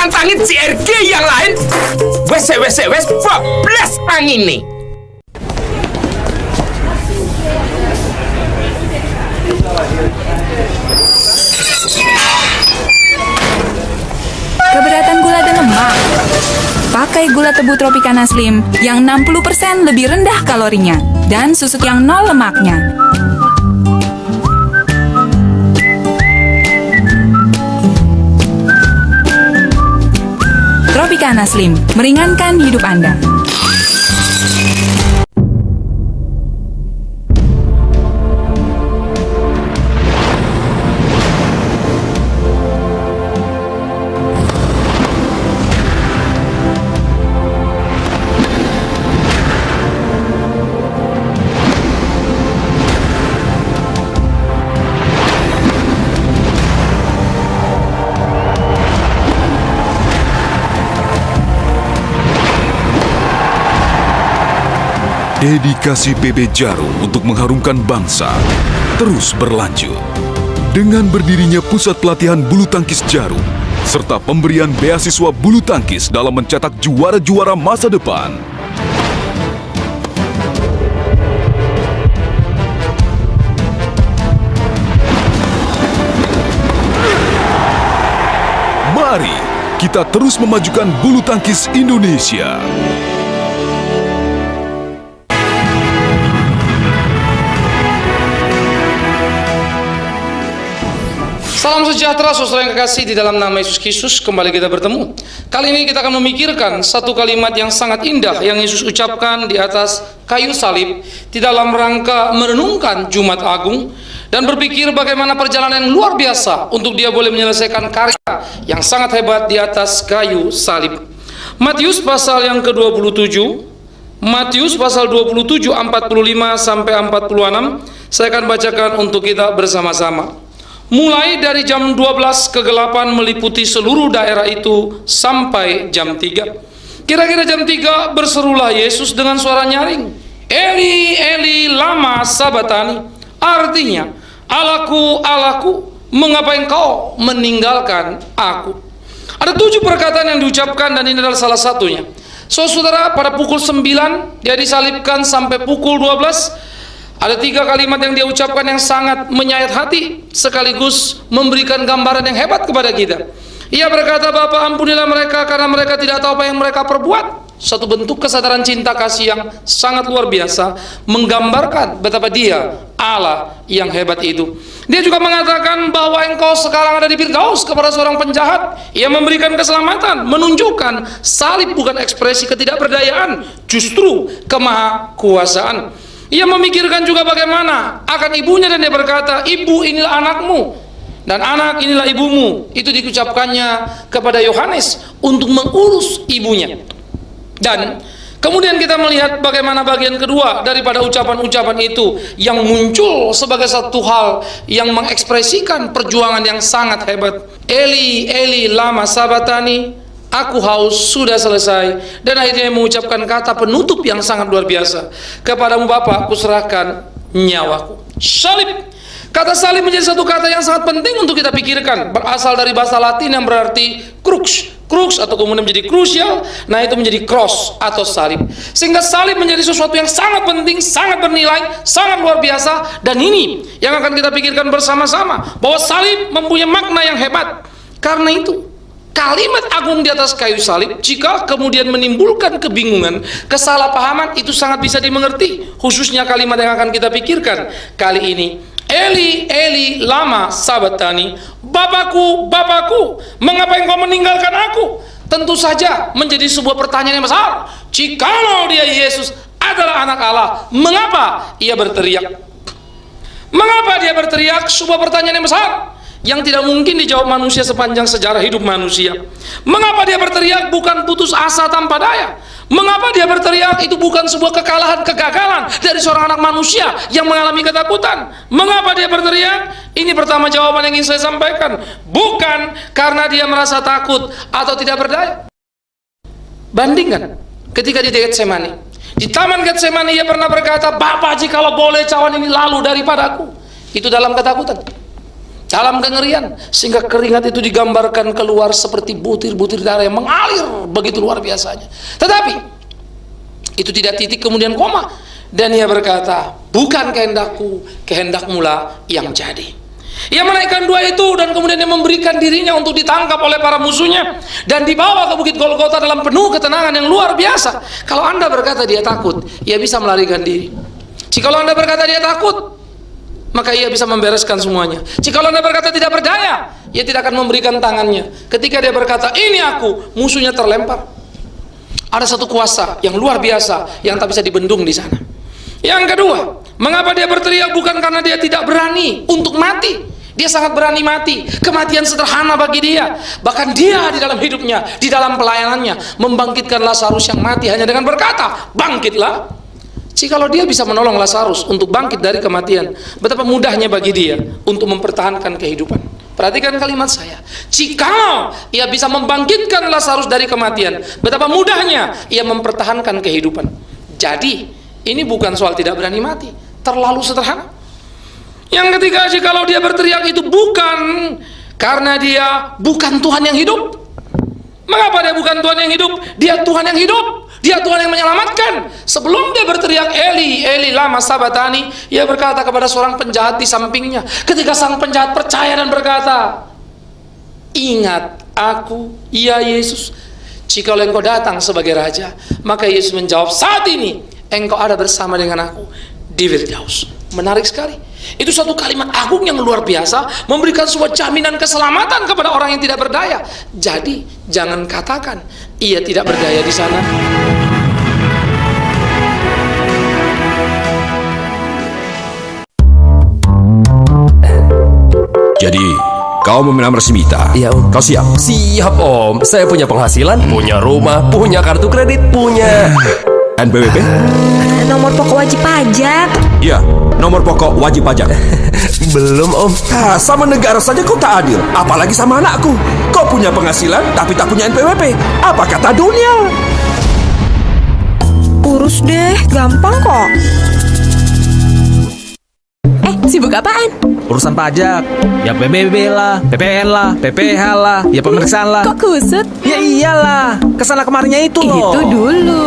menantangin CRG yang lain. Wes bablas angin nih. Keberatan gula dan lemak? Pakai gula tebu Tropicana Slim yang 60% lebih rendah kalorinya dan susu yang nol lemaknya. Tropicana Slim, meringankan hidup Anda. Dedikasi PB Jarum untuk mengharumkan bangsa terus berlanjut. Dengan berdirinya Pusat Pelatihan Bulu Tangkis Jarum, serta pemberian beasiswa bulu tangkis dalam mencetak juara-juara masa depan. Mari kita terus memajukan bulu tangkis Indonesia. Salam sejahtera saudara yang kekasih di dalam nama Yesus Kristus. Kembali kita bertemu. Kali ini kita akan memikirkan satu kalimat yang sangat indah yang Yesus ucapkan di atas kayu salib di dalam rangka merenungkan Jumat Agung dan berpikir bagaimana perjalanan yang luar biasa untuk dia boleh menyelesaikan karya yang sangat hebat di atas kayu salib. Matius pasal yang ke-27, Matius pasal 27 45 sampai 46 saya akan bacakan untuk kita bersama-sama. Mulai dari jam 12 kegelapan meliputi seluruh daerah itu sampai jam 3. Kira-kira jam 3 berserulah Yesus dengan suara nyaring, Eli, Eli, lama sabatani. Artinya, Allahku, Allahku, mengapa engkau meninggalkan aku? Ada 7 perkataan yang diucapkan dan ini adalah salah satunya. Saudara, pada pukul 9 dia disalibkan sampai pukul 12. Ada 3 kalimat yang dia ucapkan yang sangat menyayat hati sekaligus memberikan gambaran yang hebat kepada kita. Ia berkata, Bapa ampunilah mereka karena mereka tidak tahu apa yang mereka perbuat. Satu bentuk kesadaran cinta kasih yang sangat luar biasa, menggambarkan betapa dia Allah yang hebat itu. Dia juga mengatakan bahwa engkau sekarang ada di Firdaus kepada seorang penjahat. Ia memberikan keselamatan, menunjukkan salib bukan ekspresi ketidakberdayaan, justru kemahakuasaan. Ia memikirkan juga bagaimana akan ibunya dan dia berkata, ibu inilah anakmu dan anak inilah ibumu. Itu diucapkannya kepada Yohanes untuk mengurus ibunya. Dan kemudian kita melihat bagaimana bagian kedua daripada ucapan-ucapan itu yang muncul sebagai satu hal yang mengekspresikan perjuangan yang sangat hebat. Eli, Eli, lama sabatani. Aku haus, sudah selesai. Dan akhirnya mengucapkan kata penutup yang sangat luar biasa. Kepadamu Bapa, aku serahkan nyawaku. Salib. Kata salib menjadi satu kata yang sangat penting untuk kita pikirkan. Berasal dari bahasa Latin yang berarti crux. Crux atau kemudian menjadi krusial. Nah itu menjadi cross atau salib. Sehingga salib menjadi sesuatu yang sangat penting, sangat bernilai, sangat luar biasa. Dan ini yang akan kita pikirkan bersama-sama. Bahwa salib mempunyai makna yang hebat. Karena itu kalimat agung di atas kayu salib, jika kemudian menimbulkan kebingungan, kesalahpahaman, itu sangat bisa dimengerti. Khususnya kalimat yang akan kita pikirkan kali ini. Eli, Eli, lama sabatani. Bapakku, Bapakku, mengapa engkau meninggalkan aku? Tentu saja menjadi sebuah pertanyaan yang besar. Jikalau dia Yesus adalah anak Allah, mengapa ia berteriak? Mengapa dia berteriak? Sebuah pertanyaan yang besar yang tidak mungkin dijawab manusia sepanjang sejarah hidup manusia. Mengapa dia berteriak bukan putus asa tanpa daya? Mengapa dia berteriak itu bukan sebuah kekalahan, kegagalan dari seorang anak manusia yang mengalami ketakutan? Mengapa dia berteriak? Ini pertama jawaban yang ingin saya sampaikan. Bukan karena dia merasa takut atau tidak berdaya. Bandingkan ketika di Getsemani. Di Taman Getsemani ia pernah berkata, Bapa jikalau boleh cawan ini lalu daripadaku. Itu dalam ketakutan. dalam kengerian, sehingga keringat itu digambarkan keluar seperti butir-butir darah yang mengalir begitu luar biasanya. Tetapi itu tidak titik kemudian koma, dan ia berkata, bukan kehendakku, kehendakmu lah yang jadi. Ia menaikkan dua itu dan kemudian dia memberikan dirinya untuk ditangkap oleh para musuhnya dan dibawa ke Bukit Golgota dalam penuh ketenangan yang luar biasa. Kalau Anda berkata dia takut, ia bisa melarikan diri. Jika Anda berkata dia takut, maka ia bisa membereskan semuanya. Jika Anda berkata tidak berdaya, ia tidak akan memberikan tangannya. Ketika dia berkata, ini aku, musuhnya terlempar. Ada satu kuasa yang luar biasa yang tak bisa dibendung di sana. Yang kedua, mengapa dia berteriak? Bukan karena dia tidak berani untuk mati. Dia sangat berani mati. Kematian sederhana bagi dia. Bahkan dia di dalam hidupnya, di dalam pelayanannya, membangkitkan Lazarus yang mati hanya dengan berkata, bangkitlah. Jikalau dia bisa menolong Lazarus untuk bangkit dari kematian, betapa mudahnya bagi dia untuk mempertahankan kehidupan. Perhatikan kalimat saya. Jikalau ia bisa membangkitkan Lazarus dari kematian, betapa mudahnya ia mempertahankan kehidupan. Jadi, ini bukan soal tidak berani mati, terlalu sederhana. Yang ketiga, jikalau dia berteriak itu bukan karena dia bukan Tuhan yang hidup. Mengapa dia bukan Tuhan yang hidup? Dia Tuhan yang hidup. Dia Tuhan yang menyelamatkan. Sebelum dia berteriak Eli, Eli lama sabatani, ia berkata kepada seorang penjahat di sampingnya. Ketika sang penjahat percaya dan berkata, ingat aku, ya Yesus, jikalau engkau datang sebagai raja. Maka Yesus menjawab, saat ini engkau ada bersama dengan aku di Firdaus. Menarik sekali. Itu suatu kalimat agung yang luar biasa, memberikan sebuah jaminan keselamatan kepada orang yang tidak berdaya. Jadi jangan katakan ia tidak berdaya di sana. Jadi, kau mau melamar si Mita? Iya, Om. Kau siap? Siap, Om. Saya punya penghasilan, punya rumah, punya kartu kredit, punya NPWP? Nomor pokok wajib pajak. Iya, nomor pokok wajib pajak. belum, Om. Ah, sama negara saja kau tak adil, apalagi sama anakku. Kau punya penghasilan tapi tak punya NPWP. Apa kata dunia? Urus deh, gampang kok. Sibuk apaan? Urusan pajak, ya PBB lah, PPN lah, PPH lah, ya pemeriksaan lah. Kok kusut? Ya iyalah, kesana kemarinnya itu loh. Itu dulu.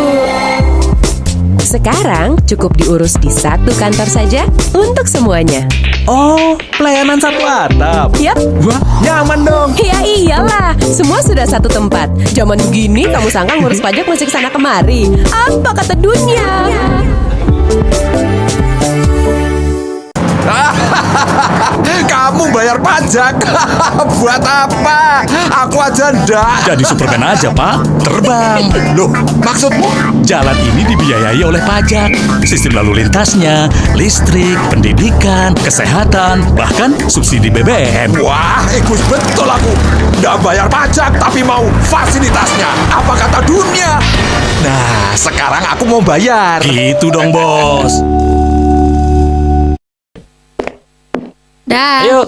Sekarang cukup diurus di satu kantor saja untuk semuanya. Oh, pelayanan satu atap. Yap. Wah, nyaman dong. Ya iyalah, semua sudah satu tempat. Zaman begini kamu sangka ngurus pajak masih kesana kemari. Apa kata dunia? Kamu bayar pajak? Buat apa? Aku aja ndak. Jadi Superman aja, Pak. Terbang. Loh, maksudmu? Jalan ini dibiayai oleh pajak. Sistem lalu lintasnya, listrik, pendidikan, kesehatan, bahkan subsidi BBM. Wah, egois betul aku. Nggak bayar pajak tapi mau fasilitasnya. Apa kata dunia? Nah, sekarang aku mau bayar. Gitu dong, Bos. Dah. Ayo.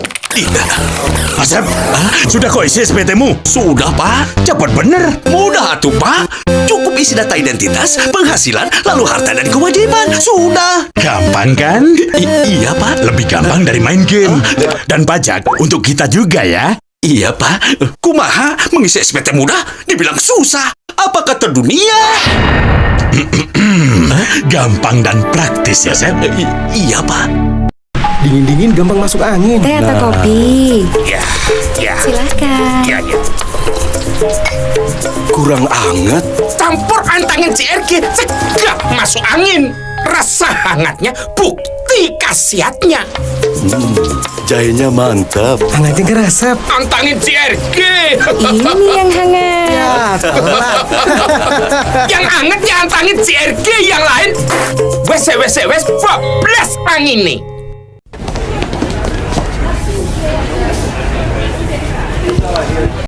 Asep, sudah kau isi SPT-mu? Sudah, Pak. Cepat bener. Mudah tuh, Pak. Cukup isi data identitas, penghasilan, lalu harta dan kewajiban. Sudah. Gampang kan? Iya, Pak. Lebih gampang dari main game. Dan pajak untuk kita juga ya. Iya, Pak. Kumaha mengisi SPT mudah dibilang susah. Apa kata dunia? Gampang dan praktis ya, Sep. Iya, Pak. Dingin-dingin gampang masuk angin. Teh atau kopi? Ya, ya. Silahkan. Ya, ya. Kurang anget. Campur antangin CRG, segera masuk angin. Rasa hangatnya bukti khasiatnya. Jahenya mantap. Hangatnya keresep. Antangin CRG. Ini yang hangat. Yang hangat ya antangin CRG, yang lain wes, bablas angin nih.